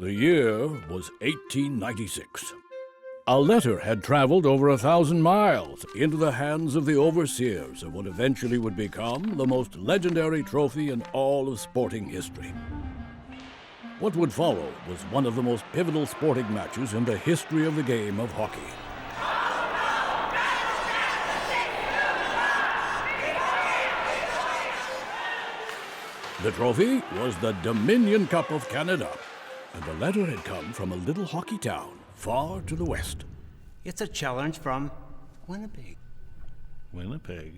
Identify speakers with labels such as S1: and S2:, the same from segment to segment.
S1: The year was 1896. A letter had traveled over 1,000 miles into the hands of the overseers of what eventually would become the most legendary trophy in all of sporting history. What would follow was one of the most pivotal sporting matches in the history of the game of hockey. The trophy was the Dominion Cup of Canada, and the letter had come from a little hockey town far to the west.
S2: It's a challenge from Winnipeg.
S3: Winnipeg?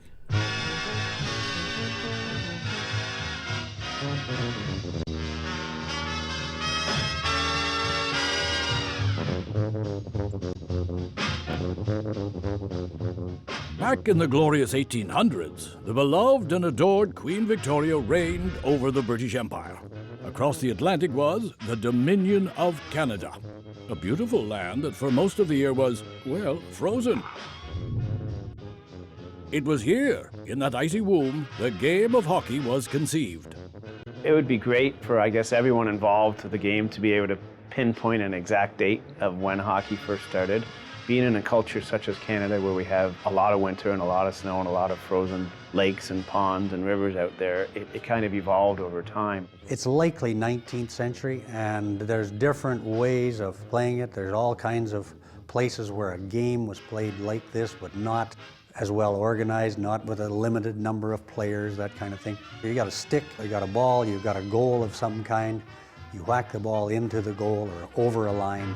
S1: Back in the glorious 1800s, the beloved and adored Queen Victoria reigned over the British Empire. Across the Atlantic was the Dominion of Canada, a beautiful land that for most of the year was, well, frozen. It was here, in that icy womb, the game of hockey was conceived.
S4: It would be great for, I guess, everyone involved with the game to be able to pinpoint an exact date of when hockey first started. Being in a culture such as Canada, where we have a lot of winter and a lot of snow and a lot of frozen lakes and ponds and rivers out there, it kind of evolved over time.
S5: It's likely 19th century, and there's different ways of playing it. There's all kinds of places where a game was played like this, but not as well organized, not with a limited number of players, that kind of thing. You got a stick, you got a ball, you've got a goal of some kind. You whack the ball into the goal or over a line.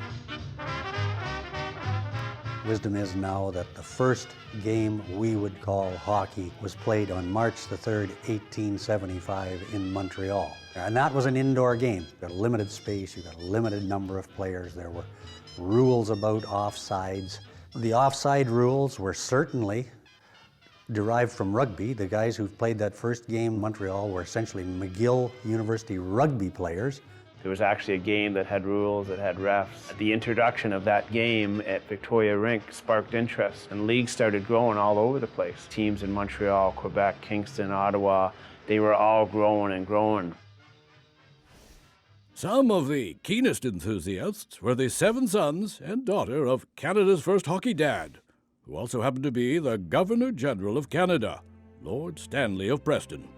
S5: Wisdom is now that the first game we would call hockey was played on March the 3rd, 1875 in Montreal. And that was an indoor game. You got a limited space, you got a limited number of players. There were rules about offsides. The offside rules were certainly derived from rugby. The guys who played that first game in Montreal were essentially McGill University rugby players.
S4: There was actually a game that had rules, that had refs. The introduction of that game at Victoria Rink sparked interest, and leagues started growing all over the place. Teams in Montreal, Quebec, Kingston, Ottawa, they were all growing and growing.
S1: Some of the keenest enthusiasts were the 7 sons and daughter of Canada's first hockey dad, who also happened to be the Governor-General of Canada, Lord Stanley of Preston.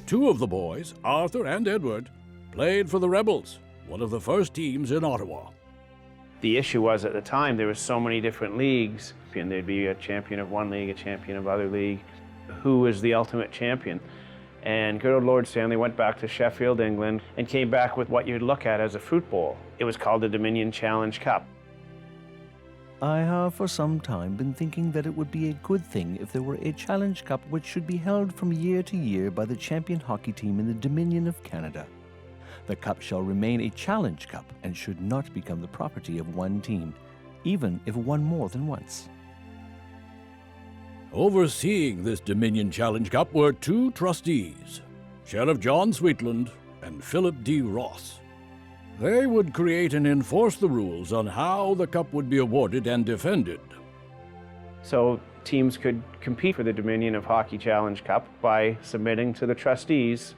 S1: 2 of the boys, Arthur and Edward, played for the Rebels, one of the first teams in Ottawa.
S4: The issue was at the time there were so many different leagues, and there'd be a champion of one league, a champion of other league. Who was the ultimate champion? And good old Lord Stanley went back to Sheffield, England, and came back with what you'd look at as a fruit bowl. It was called the Dominion Challenge Cup.
S3: I have for some time been thinking that it would be a good thing if there were a Challenge Cup which should be held from year to year by the champion hockey team in the Dominion of Canada. The cup shall remain a Challenge Cup and should not become the property of one team, even if won more than once.
S1: Overseeing this Dominion Challenge Cup were 2 trustees, Sheriff John Sweetland and Philip D. Ross. They would create and enforce the rules on how the cup would be awarded and defended.
S4: So teams could compete for the Dominion of Hockey Challenge Cup by submitting to the trustees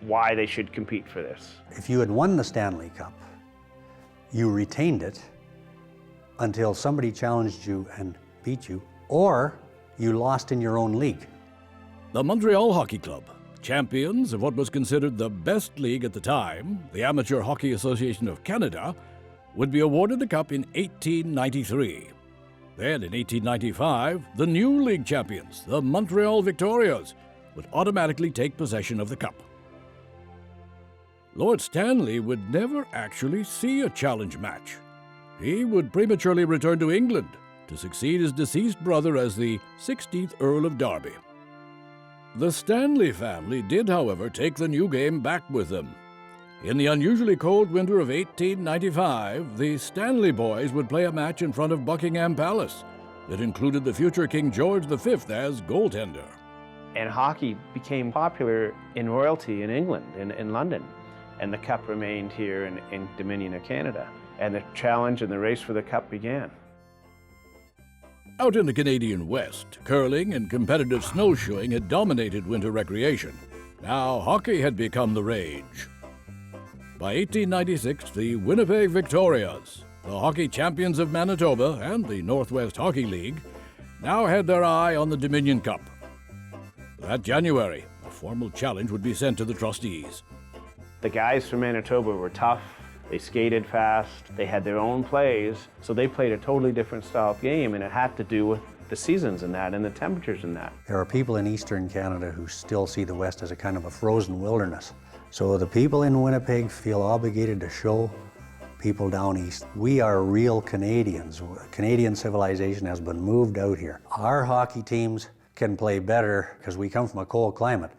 S4: why they should compete for this.
S5: If you had won the Stanley Cup, you retained it until somebody challenged you and beat you, or you lost in your own league.
S1: The Montreal Hockey Club, champions of what was considered the best league at the time, the Amateur Hockey Association of Canada, would be awarded the cup in 1893. Then in 1895, the new league champions, the Montreal Victorias, would automatically take possession of the cup. Lord Stanley would never actually see a challenge match. He would prematurely return to England to succeed his deceased brother as the 16th Earl of Derby. The Stanley family did, however, take the new game back with them. In the unusually cold winter of 1895, the Stanley boys would play a match in front of Buckingham Palace that included the future King George V as goaltender.
S4: And hockey became popular in royalty in England, in London. And the cup remained here in Dominion of Canada. And the challenge and the race for the cup began.
S1: Out in the Canadian West, curling and competitive snowshoeing had dominated winter recreation. Now hockey had become the rage. By 1896, the Winnipeg Victorias, the hockey champions of Manitoba and the Northwest Hockey League, now had their eye on the Dominion Cup. That January, a formal challenge would be sent to the trustees.
S4: The guys from Manitoba were tough, they skated fast, they had their own plays, so they played a totally different style of game, and it had to do with the seasons in that and the temperatures in that.
S5: There are people in Eastern Canada who still see the West as a kind of a frozen wilderness. So the people in Winnipeg feel obligated to show people down east, we are real Canadians. Canadian civilization has been moved out here. Our hockey teams can play better, because we come from a cold climate,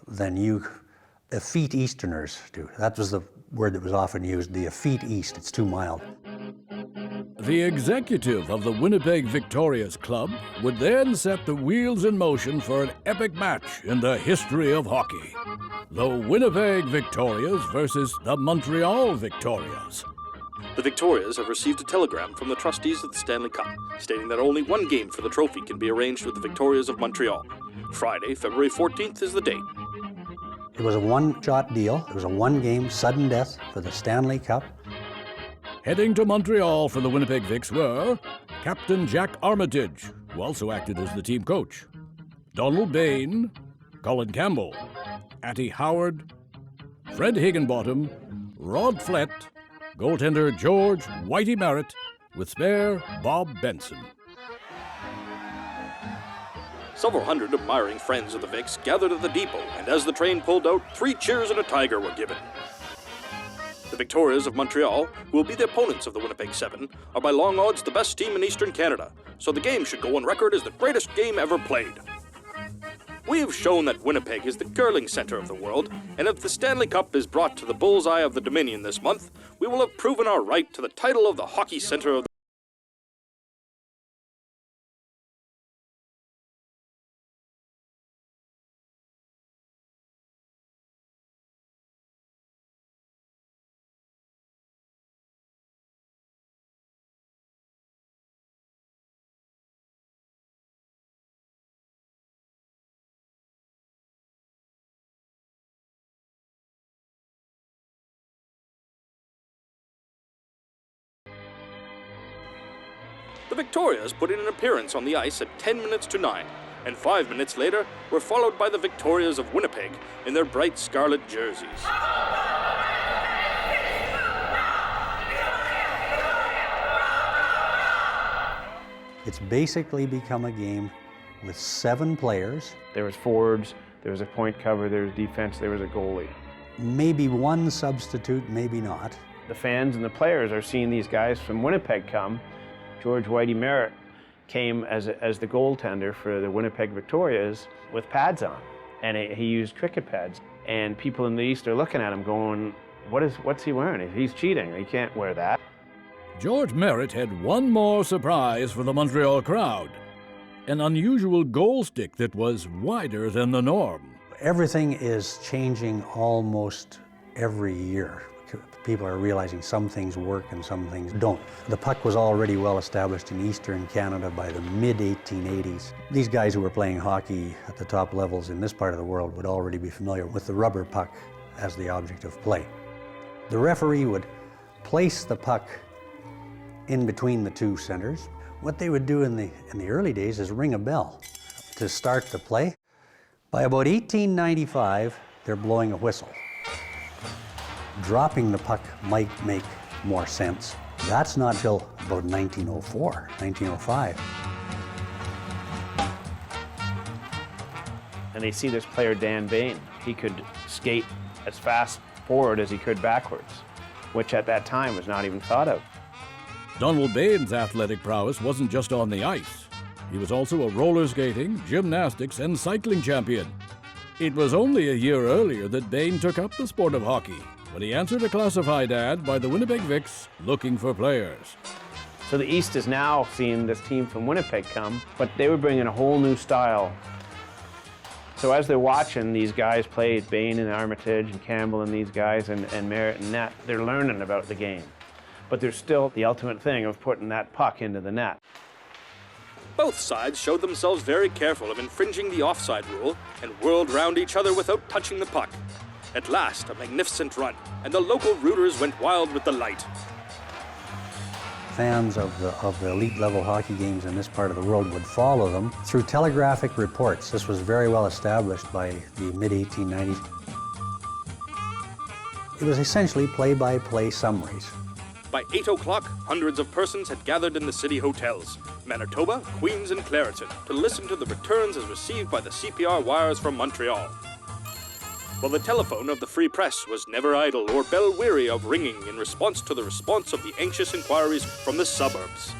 S5: than you effete Easterners do. That was the word that was often used, the effete East. It's too mild.
S1: The executive of the Winnipeg Victorias club would then set the wheels in motion for an epic match in the history of hockey. The Winnipeg Victorias versus the Montreal Victorias.
S6: The Victorias have received a telegram from the trustees of the Stanley Cup stating that only one game for the trophy can be arranged with the Victorias of Montreal. Friday, February 14th is the date.
S5: It was a one-shot deal. It was a one-game sudden death for the Stanley Cup.
S1: Heading to Montreal for the Winnipeg Vics were Captain Jack Armitage, who also acted as the team coach, Donald Bain, Colin Campbell, Atty Howard, Fred Higginbottom, Rod Flett, goaltender George Whitey Merritt, with spare Bob Benson.
S6: Several hundred admiring friends of the Vics gathered at the depot, and as the train pulled out, 3 cheers and a tiger were given. The Victorias of Montreal, who will be the opponents of the Winnipeg Seven, are by long odds the best team in Eastern Canada, so the game should go on record as the greatest game ever played. We have shown that Winnipeg is the curling center of the world, and if the Stanley Cup is brought to the bullseye of the Dominion this month, we will have proven our right to the title of the hockey center of the The Victorias put in an appearance on the ice at 10 minutes to 9, and 5 minutes later were followed by the Victorias of Winnipeg in their bright scarlet jerseys.
S5: It's basically become a game with 7 players.
S4: There was forwards, there was a point cover, there was defense, there was a goalie.
S5: Maybe one substitute, maybe not.
S4: The fans and the players are seeing these guys from Winnipeg come. George Whitey Merritt came as the goaltender for the Winnipeg Victorias with pads on, and he used cricket pads. And people in the East are looking at him going, what's he wearing? He's cheating, he can't wear that.
S1: George Merritt had one more surprise for the Montreal crowd, an unusual goal stick that was wider than the norm.
S5: Everything is changing almost every year. People are realizing some things work and some things don't. The puck was already well established in Eastern Canada by the mid-1880s. These guys who were playing hockey at the top levels in this part of the world would already be familiar with the rubber puck as the object of play. The referee would place the puck in between the 2 centers. What they would do in the early days is ring a bell to start the play. By about 1895, they're blowing a whistle. Dropping the puck might make more sense. That's not till about 1904, 1905.
S4: And they see this player, Dan Bain. He could skate as fast forward as he could backwards, which at that time was not even thought of.
S1: Donald Bain's athletic prowess wasn't just on the ice. He was also a roller skating, gymnastics, and cycling champion. It was only a year earlier that Bain took up the sport of hockey, when he answered a classified ad by the Winnipeg Vics looking for players.
S4: So the East is now seeing this team from Winnipeg come, but they were bringing a whole new style. So as they're watching these guys play, Bain and Armitage and Campbell and these guys and Merritt and Nett, they're learning about the game. But there's still the ultimate thing of putting that puck into the net.
S6: Both sides showed themselves very careful of infringing the offside rule and whirled round each other without touching the puck. At last, a magnificent run, and the local rooters went wild with delight.
S5: Fans of the elite level hockey games in this part of the world would follow them through telegraphic reports. This was very well established by the mid-1890s. It was essentially play-by-play summaries.
S6: By 8 o'clock, hundreds of persons had gathered in the city hotels, Manitoba, Queens, and Clareton, to listen to the returns as received by the CPR wires from Montreal. While the telephone of the Free Press was never idle or bell-weary of ringing in response to the response of the anxious inquiries from the suburbs.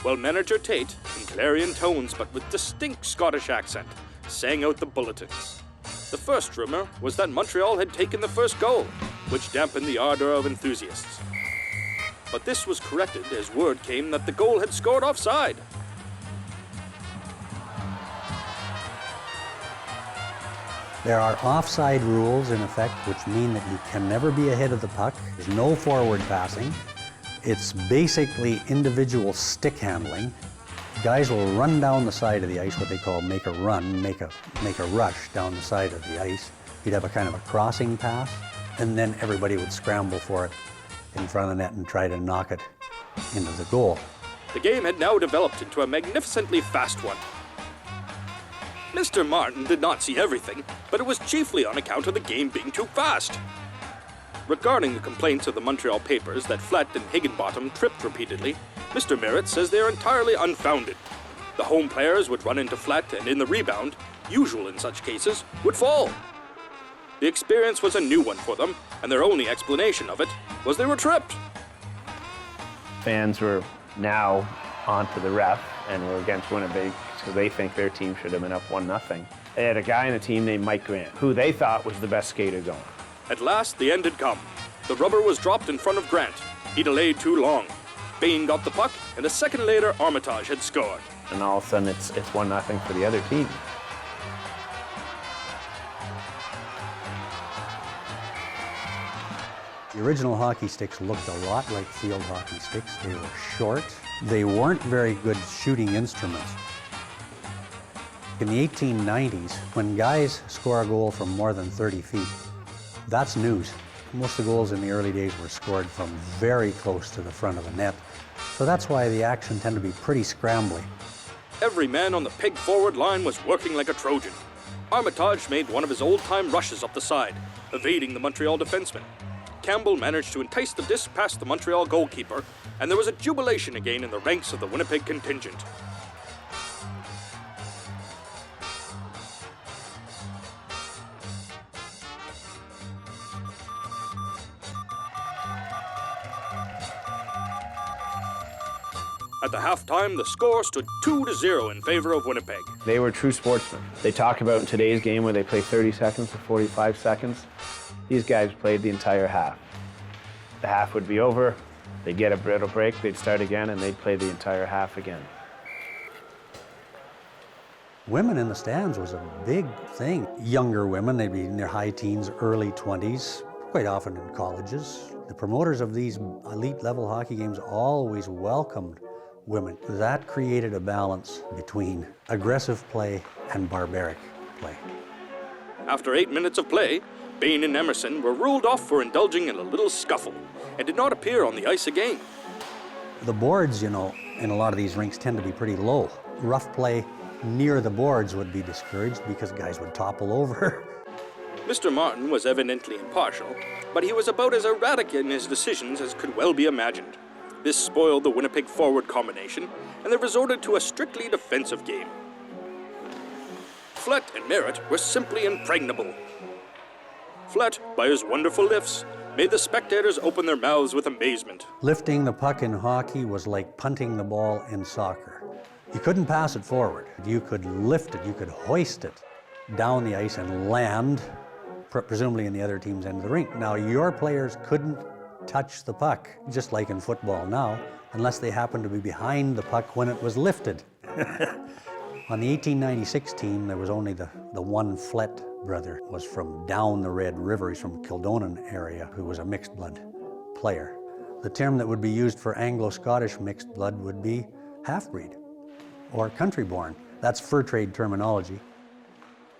S6: While Manager Tate, in clarion tones but with distinct Scottish accent, sang out the bulletins. The first rumor was that Montreal had taken the first goal, which dampened the ardor of enthusiasts. But this was corrected as word came that the goal had scored offside.
S5: There are offside rules in effect, which mean that you can never be ahead of the puck. There's no forward passing. It's basically individual stick handling. Guys will run down the side of the ice, what they call make a run, make a rush down the side of the ice. You'd have a kind of a crossing pass, and then everybody would scramble for it in front of the net and try to knock it into the goal.
S6: The game had now developed into a magnificently fast one. Mr. Martin did not see everything, but it was chiefly on account of the game being too fast. Regarding the complaints of the Montreal papers that Flett and Higginbottom tripped repeatedly, Mr. Merritt says they are entirely unfounded. The home players would run into Flett and in the rebound, usual in such cases, would fall. The experience was a new one for them, and their only explanation of it was they were tripped.
S4: Fans were now onto the ref and were against Winnipeg because they think their team should have been up 1-0. They had a guy in the team named Mike Grant, who they thought was the best skater going.
S6: At last, the end had come. The rubber was dropped in front of Grant. He delayed too long. Bain got the puck, and a second later, Armitage had scored.
S4: And all of a sudden, it's 1-0 for the other team.
S5: The original hockey sticks looked a lot like field hockey sticks. They were short. They weren't very good shooting instruments. In the 1890s, when guys score a goal from more than 30 feet, that's news. Most of the goals in the early days were scored from very close to the front of the net. So that's why the action tended to be pretty scrambly.
S6: Every man on the pig forward line was working like a Trojan. Armitage made one of his old-time rushes up the side, evading the Montreal defenseman. Campbell managed to entice the disc past the Montreal goalkeeper, and there was a jubilation again in the ranks of the Winnipeg contingent. At the halftime, the score stood 2-0 in favor of Winnipeg.
S4: They were true sportsmen. They talk about in today's game where they play 30 seconds to 45 seconds. These guys played the entire half. The half would be over, they'd get a little break, they'd start again, and they'd play the entire half again.
S5: Women in the stands was a big thing. Younger women, they'd be in their high teens, early 20s, quite often in colleges. The promoters of these elite level hockey games always welcomed women. That created a balance between aggressive play and barbaric play.
S6: After 8 minutes of play, Bain and Emerson were ruled off for indulging in a little scuffle and did not appear on the ice again.
S5: The boards, in a lot of these rinks tend to be pretty low. Rough play near the boards would be discouraged because guys would topple over.
S6: Mr. Martin was evidently impartial, but he was about as erratic in his decisions as could well be imagined. This spoiled the Winnipeg forward combination, and they resorted to a strictly defensive game. Flett and Merritt were simply impregnable. Flett, by his wonderful lifts, made the spectators open their mouths with amazement.
S5: Lifting the puck in hockey was like punting the ball in soccer. You couldn't pass it forward. You could lift it, you could hoist it down the ice and land, presumably in the other team's end of the rink. Now, your players couldn't touch the puck, just like in football now, unless they happened to be behind the puck when it was lifted. On the 1896 team, there was only the one Flett brother was from down the Red River. He's from Kildonan area, who was a mixed blood player. The term that would be used for Anglo-Scottish mixed blood would be half-breed or country-born. That's fur trade terminology.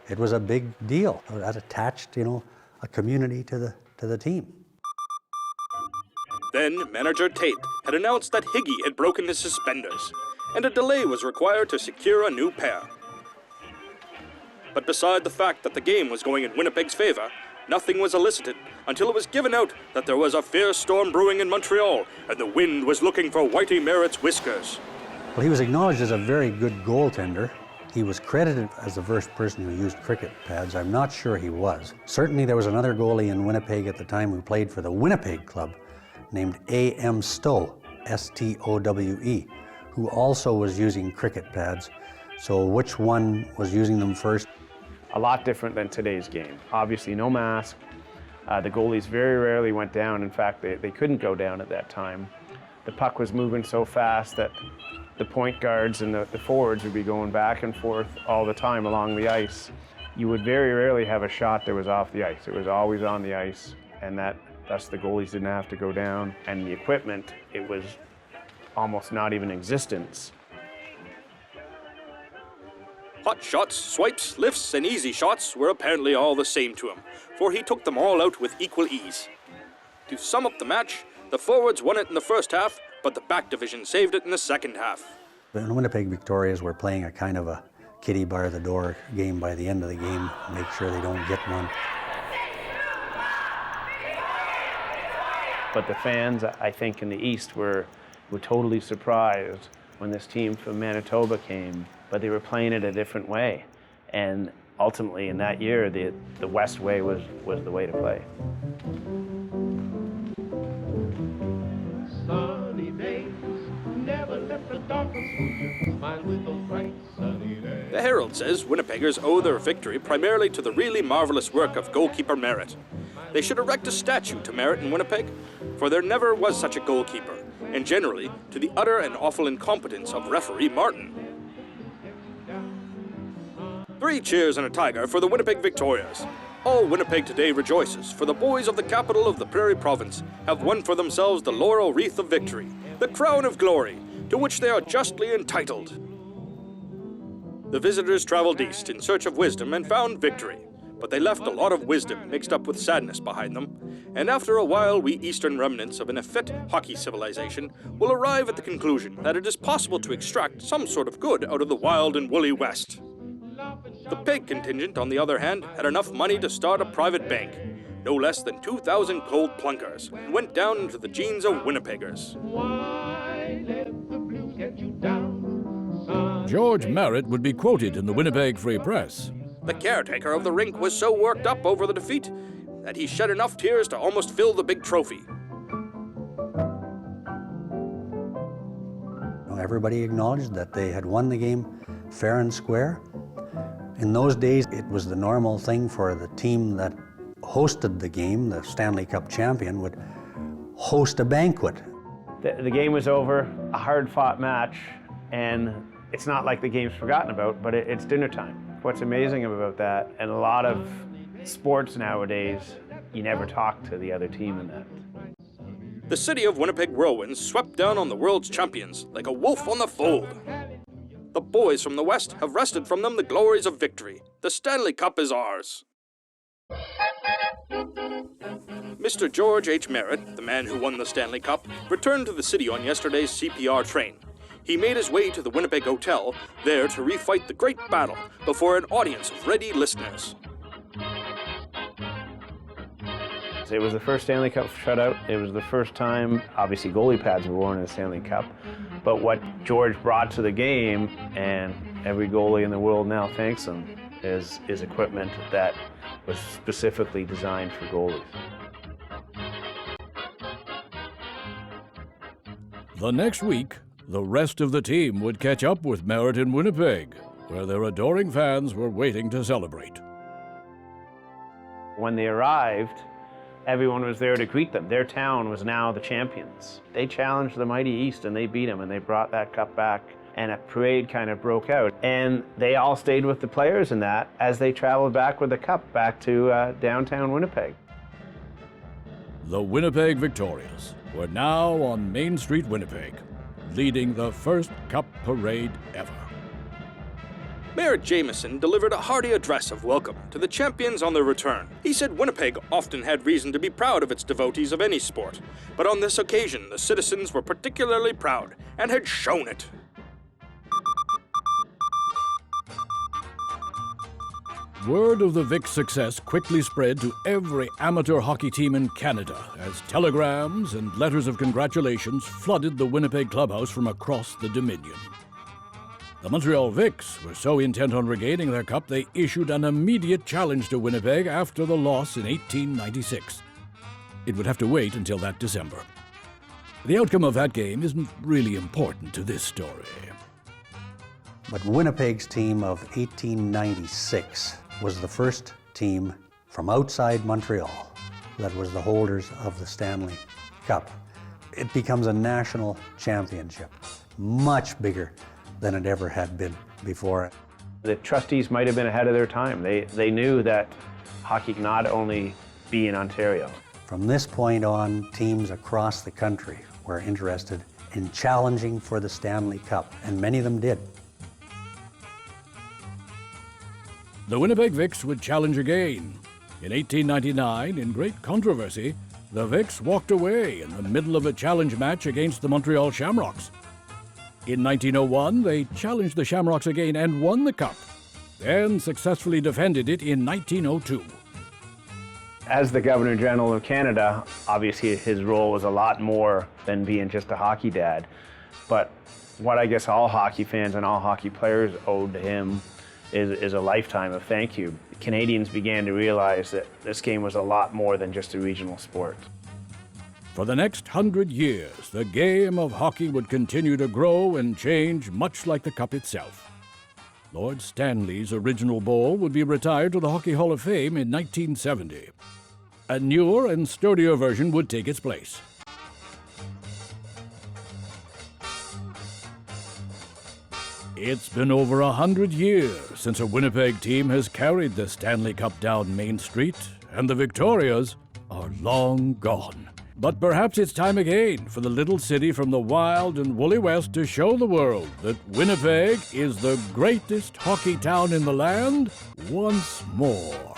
S5: It was a big deal. That attached, a community to the team.
S6: Then manager Tate had announced that Higgy had broken his suspenders, and a delay was required to secure a new pair. But beside the fact that the game was going in Winnipeg's favor, nothing was elicited until it was given out that there was a fierce storm brewing in Montreal and the wind was looking for Whitey Merritt's whiskers.
S5: Well, he was acknowledged as a very good goaltender. He was credited as the first person who used cricket pads. I'm not sure he was. Certainly there was another goalie in Winnipeg at the time who played for the Winnipeg club named A.M. Stowe, S-T-O-W-E, who also was using cricket pads. So which one was using them first?
S4: A lot different than today's game. Obviously no mask. The goalies very rarely went down. In fact, they couldn't go down at that time. The puck was moving so fast that the point guards and the forwards would be going back and forth all the time along the ice. You would very rarely have a shot that was off the ice. It was always on the ice, and thus the goalies didn't have to go down. And the equipment, it was almost not even in existence.
S6: Hot shots, swipes, lifts, and easy shots were apparently all the same to him, for he took them all out with equal ease. To sum up the match, the forwards won it in the first half, but the back division saved it in the second half.
S5: The Winnipeg Victorias were playing a kind of a kitty bar the door game by the end of the game, make sure they don't get one.
S4: But the fans, I think, in the East were totally surprised when this team from Manitoba came, but they were playing it a different way. And ultimately, in that year, the West way was the way to play.
S7: Sunny days never left the darkest smile with those bright sunny days.
S6: The Herald says Winnipeggers owe their victory primarily to the really marvelous work of goalkeeper Merritt. They should erect a statue to Merritt in Winnipeg, for there never was such a goalkeeper, and generally to the utter and awful incompetence of referee Martin. 3 cheers and a tiger for the Winnipeg Victorias. All Winnipeg today rejoices, for the boys of the capital of the Prairie Province have won for themselves the laurel wreath of victory, the crown of glory, to which they are justly entitled. The visitors traveled east in search of wisdom and found victory, but they left a lot of wisdom mixed up with sadness behind them, and after a while we eastern remnants of an effete hockey civilization will arrive at the conclusion that it is possible to extract some sort of good out of the wild and woolly West. The Pig contingent, on the other hand, had enough money to start a private bank, no less than 2,000 gold plunkers, and went down into the genes of Winnipeggers.
S7: Why let the blues get you down?
S1: George Merritt would be quoted in the Winnipeg Free Press.
S6: The caretaker of the rink was so worked up over the defeat that he shed enough tears to almost fill the big trophy.
S5: Everybody acknowledged that they had won the game fair and square. In those days, it was the normal thing for the team that hosted the game, the Stanley Cup champion, would host a banquet.
S4: The game was over, a hard-fought match, and it's not like the game's forgotten about, but it's dinner time. What's amazing about that, and a lot of sports nowadays, you never talk to the other team in that.
S6: The city of Winnipeg Whirlwinds swept down on the world's champions like a wolf on the fold. The boys from the West have wrested from them the glories of victory. The Stanley Cup is ours. Mr. George H. Merritt, the man who won the Stanley Cup, returned to the city on yesterday's CPR train. He made his way to the Winnipeg Hotel, there to refight the great battle before an audience of ready listeners.
S4: It was the first Stanley Cup shutout. It was the first time, obviously, goalie pads were worn in the Stanley Cup. But what George brought to the game, and every goalie in the world now thanks him, is equipment that was specifically designed for goalies.
S1: The next week, the rest of the team would catch up with Merritt in Winnipeg, where their adoring fans were waiting to celebrate.
S4: When they arrived, everyone was there to greet them. Their town was now the champions. They challenged the mighty East and they beat them, and they brought that cup back, and a parade kind of broke out. And they all stayed with the players in that as they traveled back with the cup back to downtown Winnipeg.
S1: The Winnipeg Victorias were now on Main Street, Winnipeg, leading the first cup parade ever.
S6: Mayor Jameson delivered a hearty address of welcome to the champions on their return. He said Winnipeg often had reason to be proud of its devotees of any sport, but on this occasion the citizens were particularly proud and had shown it.
S1: Word of the Vic's success quickly spread to every amateur hockey team in Canada as telegrams and letters of congratulations flooded the Winnipeg clubhouse from across the Dominion. The Montreal Vics were so intent on regaining their cup they issued an immediate challenge to Winnipeg after the loss in 1896. It would have to wait until that December. The outcome of that game isn't really important to this story.
S5: But Winnipeg's team of 1896 was the first team from outside Montreal that was the holders of the Stanley Cup. It becomes a national championship, much bigger than it ever had been before.
S4: The trustees might have been ahead of their time. They knew that hockey could not only be in Ontario.
S5: From this point on, teams across the country were interested in challenging for the Stanley Cup, and many of them did.
S1: The Winnipeg Vics would challenge again. In 1899, in great controversy, the Vics walked away in the middle of a challenge match against the Montreal Shamrocks. In 1901, they challenged the Shamrocks again and won the cup, then successfully defended it in 1902.
S4: As the Governor General of Canada, obviously his role was a lot more than being just a hockey dad. But what I guess all hockey fans and all hockey players owed to him is a lifetime of thank you. Canadians began to realize that this game was a lot more than just a regional sport.
S1: For the next 100 years, the game of hockey would continue to grow and change much like the cup itself. Lord Stanley's original bowl would be retired to the Hockey Hall of Fame in 1970. A newer and sturdier version would take its place. It's been over 100 years since a Winnipeg team has carried the Stanley Cup down Main Street, and the Victorias are long gone. But perhaps it's time again for the little city from the wild and woolly West to show the world that Winnipeg is the greatest hockey town in the land once more.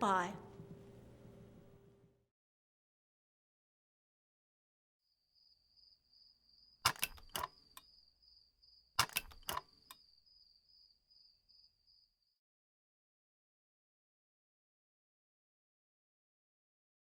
S8: Bye.